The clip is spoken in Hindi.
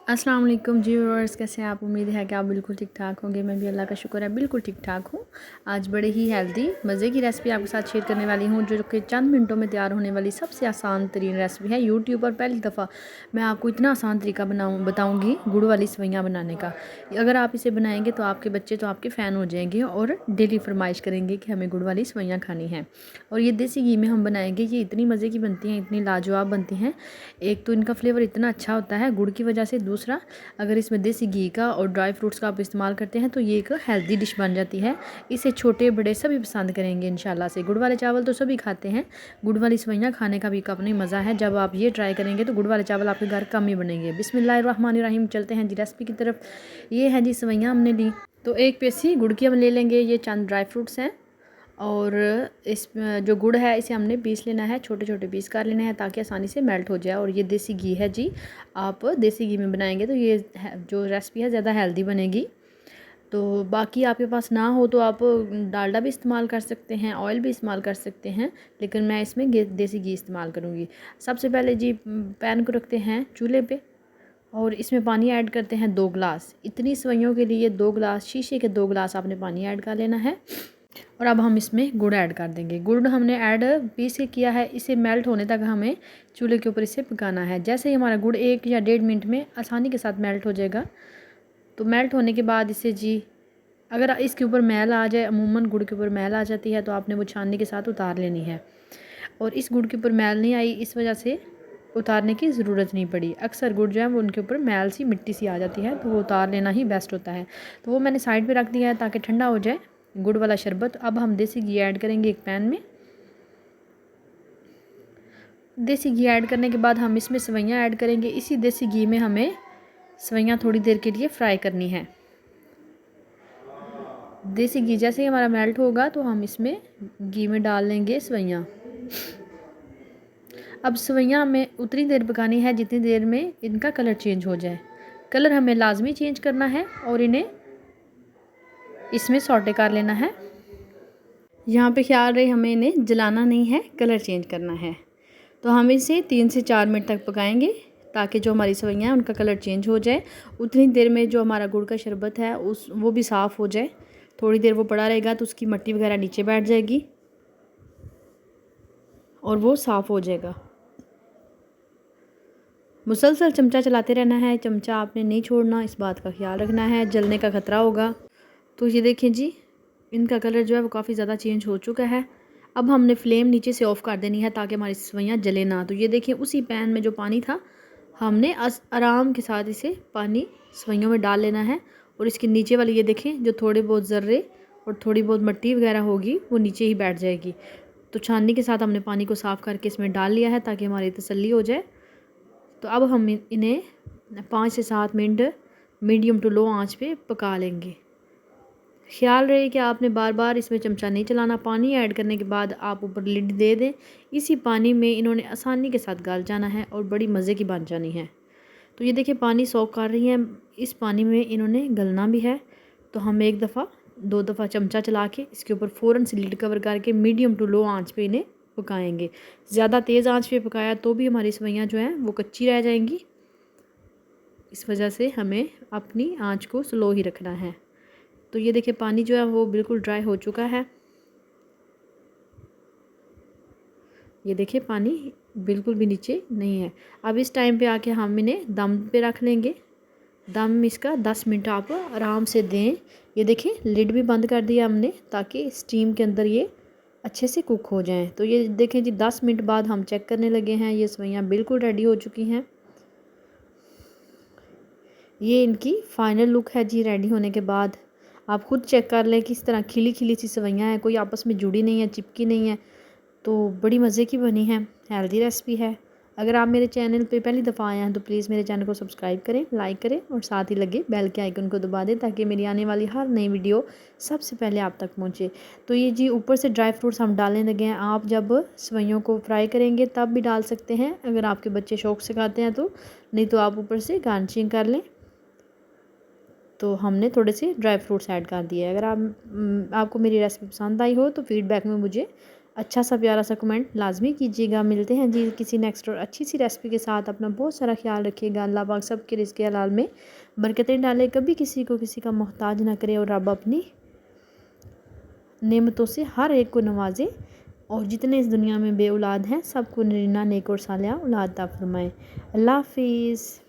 अस्सलाम वालेकुम जी व्यूअर्स, कैसे हैं आप। उम्मीद है कि आप बिल्कुल ठीक ठाक होंगे। मैं भी अल्लाह का शुक्र है बिल्कुल ठीक ठाक हूँ। आज बड़े ही हेल्दी मज़े की रेसिपी आपके साथ शेयर करने वाली हूँ, जो कि चंद मिनटों में तैयार होने वाली सबसे आसान तरीन रेसिपी है। यूट्यूब पर पहली दफ़ा मैं आपको इतना आसान तरीका बताऊँगी गुड़ वाली सेवइयाँ बनाने का। अगर आप इसे बनाएंगे तो आपके बच्चे तो आपके फ़ैन हो जाएंगे और डेली फरमाइश करेंगे कि हमें गुड़ वाली सेवइयाँ खानी हैं। और ये देसी घी में हम बनाएंगे, ये इतनी मज़े की बनती हैं, इतनी लाजवाब बनती हैं। एक तो इनका फ्लेवर इतना अच्छा होता है गुड़ की वजह से, दूसरा अगर इसमें देसी घी का और ड्राई फ्रूट्स का आप इस्तेमाल करते हैं तो ये एक हेल्दी डिश बन जाती है। इसे छोटे बड़े सभी पसंद करेंगे इंशाल्लाह से। गुड़ वाले चावल तो सभी खाते हैं, गुड़ वाली सेवइयाँ खाने का भी एक अपना ही मज़ा है। जब आप ये ट्राई करेंगे तो गुड़ वाले चावल आपके घर कम ही बनेंगे। बिस्मिल्लाहिर्रहमानिर्रहीम, चलते हैं जी रेसिपी की तरफ। ये है जी सेवइयाँ हमने ली, तो एक पेसी गुड़ की हम ले लेंगे। ये चंद ड्राई फ्रूट्स हैं और इस जो गुड़ है इसे हमने पीस लेना है, छोटे छोटे पीस कर लेने हैं ताकि आसानी से मेल्ट हो जाए। और ये देसी घी है जी, आप देसी घी में बनाएंगे तो ये जो रेसिपी है ज़्यादा हेल्दी बनेगी। तो बाकी आपके पास ना हो तो आप डालडा भी इस्तेमाल कर सकते हैं, ऑयल भी इस्तेमाल कर सकते हैं, लेकिन मैं इसमें देसी घी इस्तेमाल करूँगी। सबसे पहले जी पैन को रखते हैं चूल्हे पे और इसमें पानी ऐड करते हैं 2 गिलास। इतनी सेवइयों के लिए 2 गिलास, शीशे के 2 गिलास आपने पानी ऐड कर लेना है। और अब हम इसमें गुड़ ऐड कर देंगे। गुड़ हमने ऐड पीस के किया है, इसे मेल्ट होने तक हमें चूल्हे के ऊपर इसे पकाना है। जैसे ही हमारा गुड़ 1 या 1.5 मिनट में आसानी के साथ मेल्ट हो जाएगा, तो मेल्ट होने के बाद इसे जी, अगर इसके ऊपर मैल आ जाए, अमूमन गुड़ के ऊपर मैल आ जाती है, तो आपने वो छाननी के साथ उतार लेनी है। और इस गुड़ के ऊपर मैल नहीं आई, इस वजह से उतारने की ज़रूरत नहीं पड़ी। अक्सर गुड़ जो है वो उनके ऊपर मैल सी मिट्टी सी आ जाती है, तो वो उतार लेना ही बेस्ट होता है। तो वो मैंने साइड पे रख दिया है ताकि ठंडा हो जाए गुड़ वाला शरबत। अब हम देसी घी ऐड करेंगे एक पैन में। देसी घी ऐड करने के बाद हम इसमें सेवइयाँ ऐड करेंगे। इसी देसी घी में हमें सेवइयाँ थोड़ी देर के लिए फ्राई करनी है। देसी घी जैसे ही हमारा मेल्ट होगा तो हम इसमें घी में डाल लेंगे सेवइयाँ। अब सेवइयाँ हमें उतनी देर पकानी है जितनी देर में इनका कलर चेंज हो जाए। कलर हमें लाजमी चेंज करना है और इन्हें इसमें सौटे कर लेना है। यहाँ पे ख्याल रहे हमें इन्हें जलाना नहीं है, कलर चेंज करना है। तो हम इसे 3 से 4 मिनट तक पकाएंगे ताकि जो हमारी सेवइयाँ हैं उनका कलर चेंज हो जाए। उतनी देर में जो हमारा गुड़ का शरबत है वो भी साफ़ हो जाए। थोड़ी देर वो पड़ा रहेगा तो उसकी मट्टी वगैरह नीचे बैठ जाएगी और वो साफ़ हो जाएगा। मुसलसल चमचा चलाते रहना है, चमचा आपने नहीं छोड़ना, इस बात का ख्याल रखना है, जलने का ख़तरा होगा। तो ये देखें जी, इनका कलर जो है वो काफ़ी ज़्यादा चेंज हो चुका है। अब हमने फ्लेम नीचे से ऑफ़ कर देनी है ताकि हमारी सेवइयाँ जले ना। तो ये देखिए उसी पैन में जो पानी था हमने आराम के साथ इसे पानी सेवइयों में डाल लेना है। और इसके नीचे वाली ये देखें जो थोड़े बहुत ज़र्रे और थोड़ी बहुत मिट्टी वगैरह होगी वो नीचे ही बैठ जाएगी। तो छाननी के साथ हमने पानी को साफ़ करके इसमें डाल लिया है ताकि हमारी तसल्ली हो जाए। तो अब हम इन्हें 5 से 7 मिनट मीडियम टू लो आंच पे पका लेंगे। ख्याल रहे कि आपने बार बार इसमें चमचा नहीं चलाना। पानी ऐड करने के बाद आप ऊपर लिड दे दें। इसी पानी में इन्होंने आसानी के साथ गल जाना है और बड़ी मज़े की बन जानी है। तो ये देखिए पानी सोख कर रही हैं, इस पानी में इन्होंने गलना भी है। तो हम 1 दफ़ा 2 दफ़ा चमचा चला के इसके ऊपर फ़ौरन से लिड कवर करके मीडियम टू लो आंच पे इन्हें पकाएंगे। ज़्यादा तेज़ आंच पे पकाया तो भी हमारी सेवइयाँ जो हैं वो कच्ची रह जाएंगी। इस वजह से हमें अपनी आंच को स्लो ही रखना है। तो ये देखिए पानी जो है वो बिल्कुल ड्राई हो चुका है। ये देखिए पानी बिल्कुल भी नीचे नहीं है। अब इस टाइम पे आके हम इन्हें दम पे रख लेंगे। दम इसका 10 मिनट आप आराम से दें। ये देखिए लिड भी बंद कर दिया हमने ताकि स्टीम के अंदर ये अच्छे से कुक हो जाएं। तो ये देखें जी 10 मिनट बाद हम चेक करने लगे हैं, ये सेवइयाँ बिल्कुल रेडी हो चुकी हैं। ये इनकी फ़ाइनल लुक है जी रेडी होने के बाद। आप ख़ुद चेक कर लें किस तरह खिली खिली सी सेवइयाँ हैं, कोई आपस में जुड़ी नहीं है, चिपकी नहीं है। तो बड़ी मज़े की बनी है, हेल्दी रेसिपी है। अगर आप मेरे चैनल पे पहली दफ़ा आए हैं तो प्लीज़ मेरे चैनल को सब्सक्राइब करें, लाइक करें और साथ ही लगे बेल के आइकन को दबा दें ताकि मेरी आने वाली हर नई वीडियो सबसे पहले आप तक पहुंचे। तो ये जी ऊपर से ड्राई फ्रूट्स हम डालने लगे हैं। आप जब सेवइयों को फ्राई करेंगे तब भी डाल सकते हैं अगर आपके बच्चे शौक़ से खाते हैं तो, नहीं तो आप ऊपर से गार्निशिंग कर लें। तो हमने थोड़े से ड्राई फ्रूट्स ऐड कर दिए। अगर आपको मेरी रेसिपी पसंद आई हो तो फीडबैक में मुझे अच्छा सा प्यारा सा कमेंट लाजमी कीजिएगा। मिलते हैं जी किसी नेक्स्ट और अच्छी सी रेसिपी के साथ। अपना बहुत सारा ख्याल रखिएगा। अल्लाह पाक सबके रिज़्क़ हलाल में बरकतें डाले, कभी किसी को किसी का मोहताज ना करे, और रब अपनी नेमतों से हर एक को नवाजे, और जितने इस दुनिया में बे औलाद हैं सबको नरीना नेक और सालिहा औलाद अता फरमाए। अल्लाह हाफिज़।